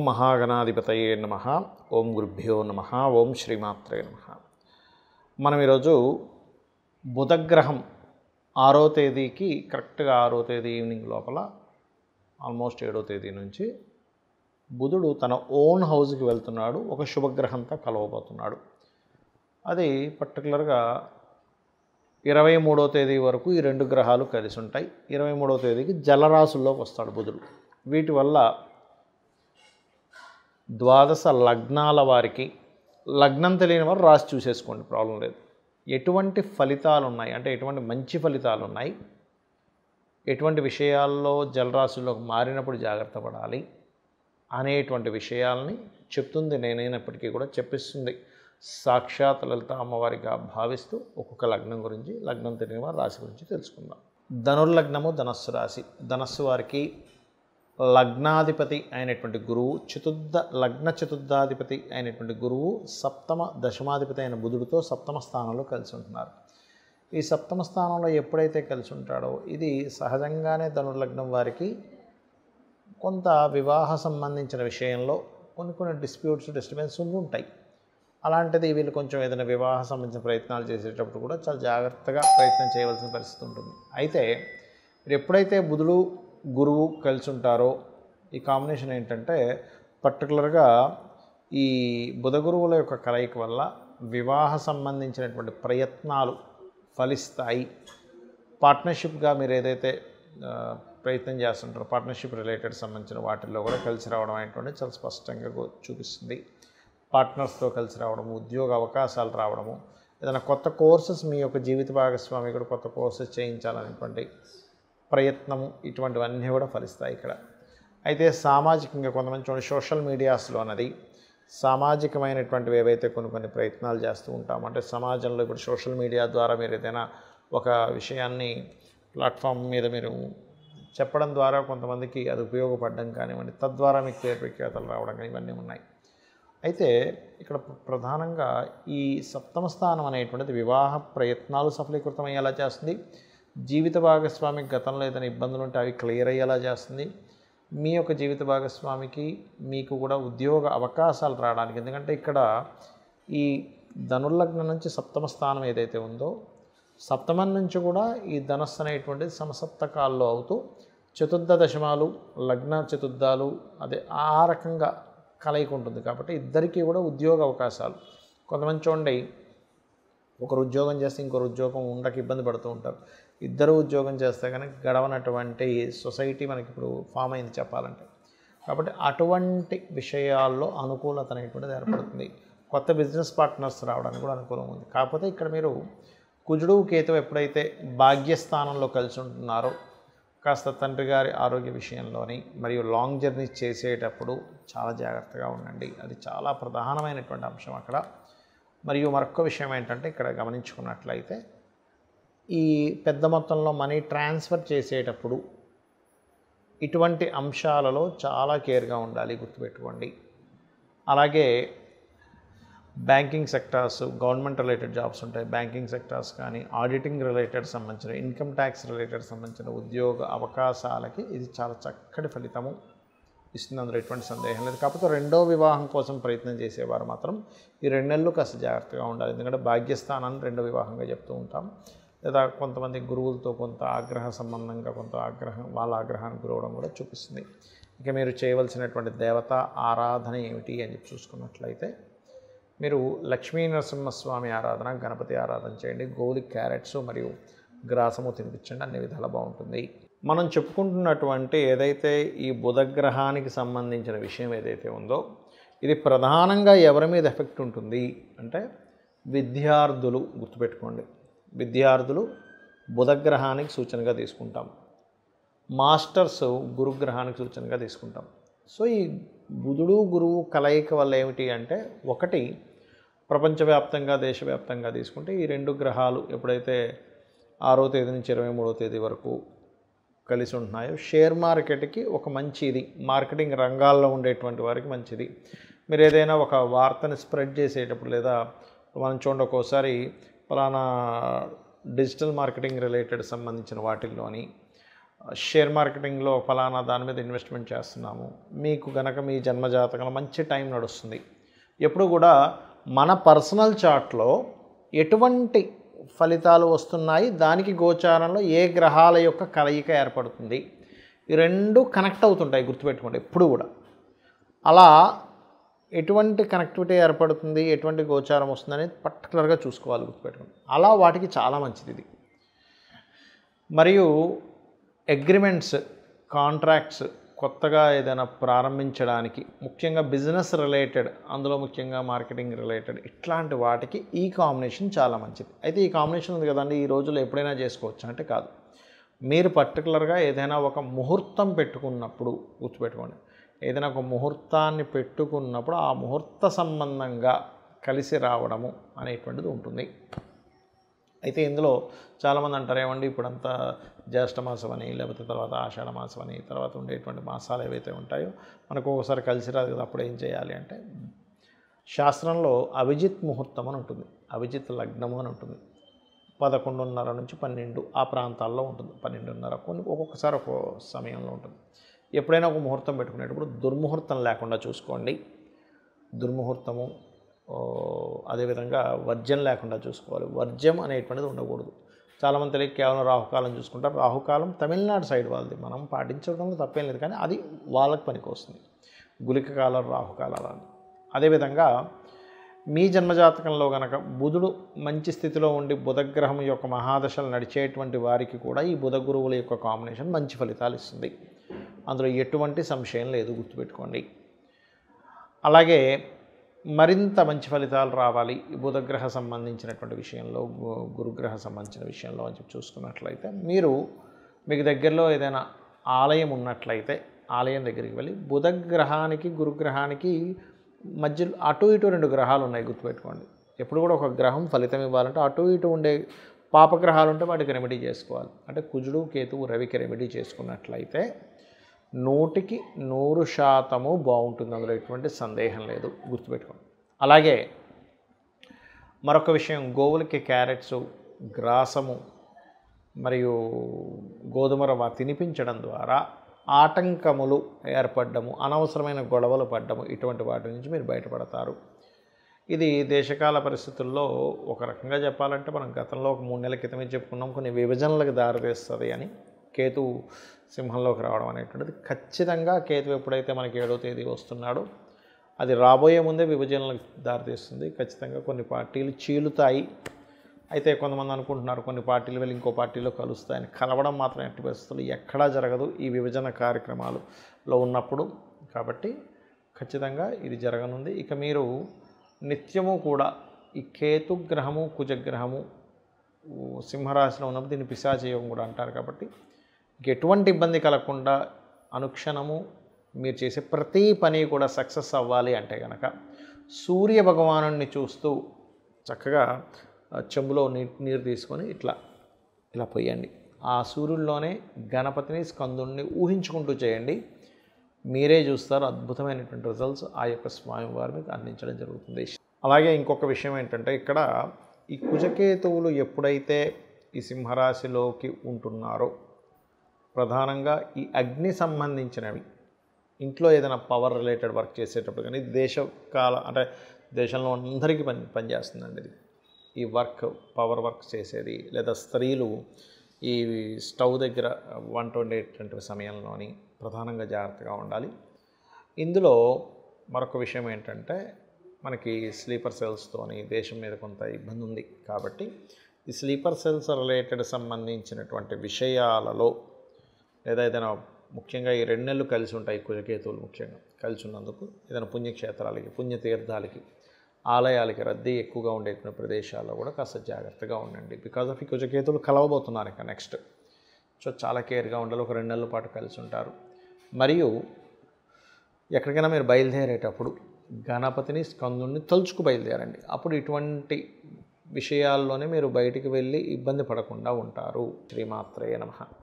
మహాగణాధిపతయే నమః. ఓం గురుభ్యో నమః. ఓం శ్రీమాత్రే నమః. మనం ఈరోజు బుధగ్రహం 6వ తేదీకి కరెక్ట్గా 6వ తేదీ ఈవినింగ్ లోపల ఆల్మోస్ట్ 7వ తేదీ నుంచి బుధుడు తన ఓన్ హౌస్కి వెళ్తున్నాడు. ఒక శుభగ్రహంతో కలవబోతున్నాడు. అది పర్టికులర్గా 23వ తేదీ వరకు ఈ రెండు గ్రహాలు కలిసి ఉంటాయి. 23వ తేదీకి జలరాశుల్లోకి వస్తాడు బుధుడు. వీటి వల్ల ద్వాదశ లగ్నాల వారికి, లగ్నం తెలియని వారు రాసి చూసేసుకోండి, ప్రాబ్లం లేదు. ఎటువంటి ఫలితాలు ఉన్నాయి అంటే ఎటువంటి మంచి ఫలితాలు ఉన్నాయి, ఎటువంటి విషయాల్లో జలరాశుల్లోకి మారినప్పుడు జాగ్రత్త పడాలి అనేటువంటి విషయాల్ని చెప్తుంది నేనైనప్పటికీ కూడా చెప్పిస్తుంది సాక్షాత్ లలిత అమ్మవారిగా భావిస్తూ ఒక్కొక్క లగ్నం గురించి, లగ్నం తెలియని వారి రాశి గురించి తెలుసుకుందాం. ధనుర్లగ్నము ధనస్సు రాశి. ధనస్సు వారికి లగ్నాధిపతి అయినటువంటి గురువు, లగ్న చతుర్థాధిపతి అయినటువంటి గురువు సప్తమ దశమాధిపతి అయిన బుధుడితో సప్తమ స్థానంలో కలిసి ఉంటున్నారు. ఈ సప్తమ స్థానంలో ఎప్పుడైతే కలిసి ఉంటాడో ఇది సహజంగానే ధనుర్లగ్నం వారికి కొంత వివాహ సంబంధించిన విషయంలో కొన్ని డిస్ప్యూట్స్ ఉంటాయి. అలాంటిది వీళ్ళు కొంచెం ఏదైనా వివాహ సంబంధించిన ప్రయత్నాలు చేసేటప్పుడు కూడా చాలా జాగ్రత్తగా ప్రయత్నం చేయవలసిన పరిస్థితి ఉంటుంది. అయితే ఎప్పుడైతే బుధుడు గురువు కలిసి ఉంటారో ఈ కాంబినేషన్ ఏంటంటే పర్టికులర్గా ఈ బుధ గురువుల యొక్క కలయిక వల్ల వివాహ సంబంధించినటువంటి ప్రయత్నాలు ఫలిస్తాయి. పార్ట్నర్షిప్గా మీరు ఏదైతే ప్రయత్నం చేస్తుంటారో పార్ట్నర్షిప్ రిలేటెడ్ సంబంధించిన వాటిల్లో కూడా కలిసి రావడం అనేటువంటి చాలా స్పష్టంగా చూపిస్తుంది. పార్ట్నర్స్తో కలిసి రావడము, ఉద్యోగ అవకాశాలు రావడము, ఏదైనా కొత్త కోర్సెస్ మీ యొక్క జీవిత భాగస్వామి కూడా కొత్త కోర్సెస్ చేయించాలనేటువంటి ప్రయత్నము, ఇటువంటివన్నీ కూడా ఫలిస్తాయి ఇక్కడ. అయితే సామాజికంగా కొంతమంది చూడండి, సోషల్ మీడియాస్లో అన్నది సామాజికమైనటువంటివి ఏవైతే కొన్ని ప్రయత్నాలు చేస్తూ ఉంటాం అంటే సమాజంలో ఇప్పుడు సోషల్ మీడియా ద్వారా మీరు ఏదైనా ఒక విషయాన్ని ప్లాట్ఫామ్ మీద మీరు చెప్పడం ద్వారా కొంతమందికి అది ఉపయోగపడడం కానివ్వండి, తద్వారా మీకు పేరు ప్రఖ్యాతలు రావడం కానీ ఇవన్నీ ఉన్నాయి. అయితే ఇక్కడ ప్రధానంగా ఈ సప్తమ స్థానం అనేటువంటిది వివాహ ప్రయత్నాలు సఫలీకృతం అయ్యేలా చేస్తుంది. జీవిత భాగస్వామికి గతంలో ఏదైనా ఇబ్బందులు ఉంటే అవి క్లియర్ అయ్యేలా చేస్తుంది. మీ యొక్క జీవిత భాగస్వామికి మీకు కూడా ఉద్యోగ అవకాశాలు రావడానికి, ఎందుకంటే ఇక్కడ ఈ ధనుర్లగ్నం నుంచి సప్తమ స్థానం ఏదైతే ఉందో సప్తమం నుంచి కూడా ఈ ధనస్సు అనేటువంటిది సమసప్తకాల్లో అవుతూ చతుర్థ దశమాలు, లగ్న చతుర్థాలు అదే ఆ రకంగా కలయిక ఉంటుంది. కాబట్టి ఇద్దరికీ కూడా ఉద్యోగ అవకాశాలు. కొంతమంది చూడండి, ఒకరు ఉద్యోగం చేస్తే ఇంకొకరు ఉద్యోగం ఉండక ఇబ్బంది పడుతూ ఉంటారు. ఇద్దరు ఉద్యోగం చేస్తే కనుక గడవనటువంటి సొసైటీ మనకి ఇప్పుడు ఫామ్ అయింది చెప్పాలంటే. కాబట్టి అటువంటి విషయాల్లో అనుకూలత అనేటువంటిది ఏర్పడుతుంది. కొత్త బిజినెస్ పార్ట్నర్స్ రావడానికి కూడా అనుకూలం ఉంది. కాకపోతే ఇక్కడ మీరు కుజుడు కేతువు ఎప్పుడైతే భాగ్యస్థానంలో కలిసి ఉంటున్నారో కాస్త తండ్రి గారి ఆరోగ్య విషయంలోని మరియు లాంగ్ జర్నీస్ చేసేటప్పుడు చాలా జాగ్రత్తగా ఉండండి. అది చాలా ప్రధానమైనటువంటి అంశం అక్కడ. మరియు మరొక విషయం ఏంటంటే ఇక్కడ గమనించుకున్నట్లయితే ఈ పెద్ద మొత్తంలో మనీ ట్రాన్స్ఫర్ చేసేటప్పుడు ఇటువంటి అంశాలలో చాలా కేర్గా ఉండాలి, గుర్తుపెట్టుకోండి. అలాగే banking sectors, government related jobs ఉంటాయి, బ్యాంకింగ్ సెక్టార్స్ కానీ ఆడిటింగ్ రిలేటెడ్ సంబంధించిన, ఇన్కమ్ ట్యాక్స్ రిలేటెడ్ సంబంధించిన ఉద్యోగ అవకాశాలకి ఇది చాలా చక్కటి ఫలితము ఇస్తుంది, అందులో ఎటువంటి సందేహం లేదు. కాకపోతే రెండో వివాహం కోసం ప్రయత్నం చేసేవారు మాత్రం ఈ 2 నెలలు కాస్త జాగ్రత్తగా ఉండాలి. ఎందుకంటే భాగ్యస్థానాన్ని రెండో వివాహంగా చెప్తూ ఉంటాం. లేదా కొంతమంది గురువులతో కొంత ఆగ్రహ సంబంధంగా కొంత వాళ్ళ ఆగ్రహానికి గురవడం కూడా చూపిస్తుంది. ఇక మీరు చేయవలసినటువంటి దేవత ఆరాధన ఏమిటి అని చెప్పి చూసుకున్నట్లయితే మీరు లక్ష్మీ నరసింహస్వామి ఆరాధన, గణపతి ఆరాధన చేయండి. గోలి క్యారెట్స్ మరియు గ్రాసము తినిపించండి, అన్ని విధాలు బాగుంటుంది. మనం చెప్పుకుంటున్నటువంటి ఏదైతే ఈ బుధగ్రహానికి సంబంధించిన విషయం ఏదైతే ఉందో ఇది ప్రధానంగా ఎవరి మీద ఎఫెక్ట్ ఉంటుంది అంటే విద్యార్థులు. గుర్తుపెట్టుకోండి, విద్యార్థులు బుధగ్రహానికి సూచనగా తీసుకుంటాం, మాస్టర్స్ గురుగ్రహానికి సూచనగా తీసుకుంటాం. సో ఈ బుధుడు గురువు కలయిక వల్ల ఏమిటి అంటే ఒకటి ప్రపంచవ్యాప్తంగా దేశవ్యాప్తంగా తీసుకుంటే ఈ రెండు గ్రహాలు ఎప్పుడైతే 6వ తేదీ నుంచి 23వ తేదీ వరకు కలిసి ఉంటున్నాయో షేర్ మార్కెట్కి ఒక మంచిది, మార్కెటింగ్ రంగాల్లో ఉండేటువంటి వారికి మంచిది. మీరు ఏదైనా ఒక వార్తని స్ప్రెడ్ చేసేటప్పుడు లేదా మనం చూడండి ఒక్కోసారి పలానా డిజిటల్ మార్కెటింగ్ రిలేటెడ్ సంబంధించిన వాటిల్లోని షేర్ మార్కెటింగ్లో ఫలానా దాని మీద ఇన్వెస్ట్మెంట్ చేస్తున్నాము, మీకు గనక మీ జన్మజాతకంలో మంచి టైం నడుస్తుంది. ఎప్పుడు కూడా మన పర్సనల్ చార్ట్లో ఎటువంటి ఫలితాలు వస్తున్నాయి, దానికి గోచారంలో ఏ గ్రహాల యొక్క కలయిక ఏర్పడుతుంది, ఈ రెండు కనెక్ట్ అవుతుంటాయి, గుర్తుపెట్టుకోండి ఎప్పుడు కూడా. అలా ఎటువంటి కనెక్టివిటీ ఏర్పడుతుంది, ఎటువంటి గోచారం వస్తుంది అనేది పర్టికులర్గా చూసుకోవాలి, గుర్తుపెట్టుకోండి. అలా వాటికి చాలా మంచిది ఇది. మరియు అగ్రిమెంట్స్, కాంట్రాక్ట్స్ కొత్తగా ఏదైనా ప్రారంభించడానికి, ముఖ్యంగా బిజినెస్ రిలేటెడ్, అందులో ముఖ్యంగా మార్కెటింగ్ రిలేటెడ్, ఇట్లాంటి వాటికి ఈ కాంబినేషన్ చాలా మంచిది. అయితే ఈ కాంబినేషన్ ఉంది కదండి, ఈ రోజుల్లో ఎప్పుడైనా చేసుకోవచ్చు అంటే కాదు. మీరు పర్టికులర్గా ఏదైనా ఒక ముహూర్తం పెట్టుకున్నప్పుడు, గుర్తుపెట్టుకోండి, ఏదైనా ఒక ముహూర్తాన్ని పెట్టుకున్నప్పుడు ఆ ముహూర్త సంబంధంగా కలిసి రావడము అనేటువంటిది ఉంటుంది. అయితే ఇందులో చాలామంది అంటారు, ఏమండి ఇప్పుడంతా జ్యేష్ఠ మాసం అని, లేకపోతే తర్వాత ఆషాఢ మాసం అని, తర్వాత ఉండేటువంటి మాసాలు ఏవైతే ఉంటాయో మనకు ఒకసారి కలిసి రాదు కదా, అప్పుడు ఏం చేయాలి అంటే, శాస్త్రంలో అభిజిత్ ముహూర్తం అని ఉంటుంది, అభిజిత్ లగ్నము అని ఉంటుంది. 11:30 నుంచి 12 ఆ ప్రాంతాల్లో ఉంటుంది. 12:30 కొన్ని ఒక్కొక్కసారి ఒక్కో సమయంలో ఉంటుంది. ఎప్పుడైనా ఒక ముహూర్తం పెట్టుకునేటప్పుడు దుర్ముహూర్తం లేకుండా చూసుకోండి. దుర్ముహూర్తము, అదేవిధంగా వర్జ్యం లేకుండా చూసుకోవాలి. వర్జ్యం అనేటువంటిది ఉండకూడదు. చాలామంది తెలియక కేవలం రాహుకాలం చూసుకుంటారు. రాహుకాలం తమిళనాడు సైడ్ వాళ్ళది, మనం పాటించడంలో తప్పేం లేదు, కానీ అది వాళ్ళకి పనికి వస్తుంది. గుళిక కాలం, రాహుకాలాలు. అదేవిధంగా మీ జన్మజాతకంలో కనుక బుధుడు మంచి స్థితిలో ఉండి బుధగ్రహం యొక్క మహాదశలు నడిచేటువంటి వారికి కూడా ఈ బుధ గురువుల యొక్క కాంబినేషన్ మంచి ఫలితాలు ఇస్తుంది. అందులో ఎటువంటి సంశయం లేదు, గుర్తుపెట్టుకోండి. అలాగే మరింత మంచి ఫలితాలు రావాలి ఈ బుధగ్రహ సంబంధించినటువంటి విషయంలో, గురుగ్రహ సంబంధించిన విషయంలో అని చెప్పి చూసుకున్నట్లయితే, మీకు దగ్గరలో ఏదైనా ఆలయం ఉన్నట్లయితే ఆలయం దగ్గరికి వెళ్ళి బుధగ్రహానికి గురుగ్రహానికి మధ్యలో అటు ఇటు 2 గ్రహాలు ఉన్నాయి, గుర్తుపెట్టుకోండి. ఎప్పుడు కూడా ఒక గ్రహం ఫలితం ఇవ్వాలంటే అటు ఇటు ఉండే పాపగ్రహాలు ఉంటే వాటికి రెమెడీ చేసుకోవాలి. అంటే కుజుడు, కేతువు, రవికి రెమెడీ చేసుకున్నట్లయితే 100% బాగుంటుంది, అందులో ఎటువంటి సందేహం లేదు, గుర్తుపెట్టుకోండి. అలాగే మరొక విషయం, గోవులకి క్యారెట్స్, గ్రాసము మరియు గోధుమ రవ్వ తినిపించడం ద్వారా ఆటంకములు ఏర్పడము, అనవసరమైన గొడవలు పడ్డము, ఇటువంటి వాటి నుంచి మీరు బయటపడతారు. ఇది దేశకాల పరిస్థితుల్లో ఒక రకంగా చెప్పాలంటే, మనం గతంలో ఒక 3 నెలల క్రితమే చెప్పుకున్నాం, కొన్ని విభజనలకు దారితీస్తుంది అని. కేతువు సింహంలోకి రావడం అనేటువంటిది ఖచ్చితంగా, కేతు ఎప్పుడైతే మనకి 7వ తేదీ వస్తున్నాడో అది రాబోయే ముందే విభజనలకు దారితీస్తుంది. ఖచ్చితంగా కొన్ని పార్టీలు చీలుతాయి. అయితే కొంతమంది అనుకుంటున్నారు కొన్ని పార్టీలు వెళ్ళి ఇంకో పార్టీలో కలుస్తాయని. కలవడం మాత్రం ఎట్టి పరిస్థితులు ఎక్కడా జరగదు ఈ విభజన కార్యక్రమాలలో ఉన్నప్పుడు. కాబట్టి ఖచ్చితంగా ఇది జరగనుంది. ఇక మీరు నిత్యము కూడా ఈ కేతుగ్రహము, కుజగ్రహము సింహరాశిలో ఉన్నప్పుడు దీన్ని పిశాచయోగం కూడా అంటారు. కాబట్టి ఎటువంటి ఇబ్బంది కలగకుండా అనుక్షణము మీరు చేసే ప్రతి పని కూడా సక్సెస్ అవ్వాలి అంటే కనుక సూర్య భగవానుడిని చూస్తూ చక్కగా చెంబులో నీరు తీసుకొని ఇలా పోయండి. ఆ సూర్యుల్లోనే గణపతిని, స్కందుని ఊహించుకుంటూ చేయండి. మీరే చూస్తారు అద్భుతమైనటువంటి రిజల్ట్స్ ఆ యొక్క స్వామివారి మీకు అందించడం జరుగుతుంది. అలాగే ఇంకొక విషయం ఏంటంటే, ఇక్కడ ఈ కుజకేతువులు ఎప్పుడైతే ఈ సింహరాశిలోకి ఉంటున్నారో ప్రధానంగా ఈ అగ్ని సంబంధించినవి, ఇంట్లో ఏదైనా పవర్ రిలేటెడ్ వర్క్ చేసేటప్పుడు కానీ, దేశకాల అంటే దేశంలో అందరికీ పనిచేస్తుందండి ఇది. ఈ పవర్ వర్క్ చేసేది, లేదా స్త్రీలు ఈ స్టవ్ దగ్గర వంట వండేటువంటి సమయంలోని ప్రధానంగా జాగ్రత్తగా ఉండాలి. ఇందులో మరొక విషయం ఏంటంటే, మనకి స్లీపర్ సెల్స్తోని దేశం మీద కొంత ఇబ్బంది ఉంది. కాబట్టి ఈ స్లీపర్ సెల్స్ రిలేటెడ్ సంబంధించినటువంటి విషయాలలో, లేదా ఏదైనా ముఖ్యంగా ఈ 2 నెలలు కలిసి ఉంటాయి కుజకేతువులు ముఖ్యంగా కలిసి ఉన్నందుకు, ఏదైనా పుణ్యక్షేత్రాలకి, పుణ్యతీర్థాలకి, ఆలయాలకి రద్దీ ఎక్కువగా ఉండేటువంటి ప్రదేశాల్లో కూడా కాస్త జాగ్రత్తగా ఉండండి. బికాజ్ ఆఫ్ ఈ కుజకేతువులు కలవబోతున్నారు ఇక నెక్స్ట్. సో చాలా కేర్గా ఉండాలి. ఒక 2 నెలల పాటు కలిసి ఉంటారు. మరియు ఎక్కడికైనా మీరు బయలుదేరేటప్పుడు గణపతిని, స్కందుని తలుచుకు బయలుదేరండి. అప్పుడు ఇటువంటి విషయాల్లోనే మీరు బయటికి వెళ్ళి ఇబ్బంది పడకుండా ఉంటారు. శ్రీమాత్రేయ నమః.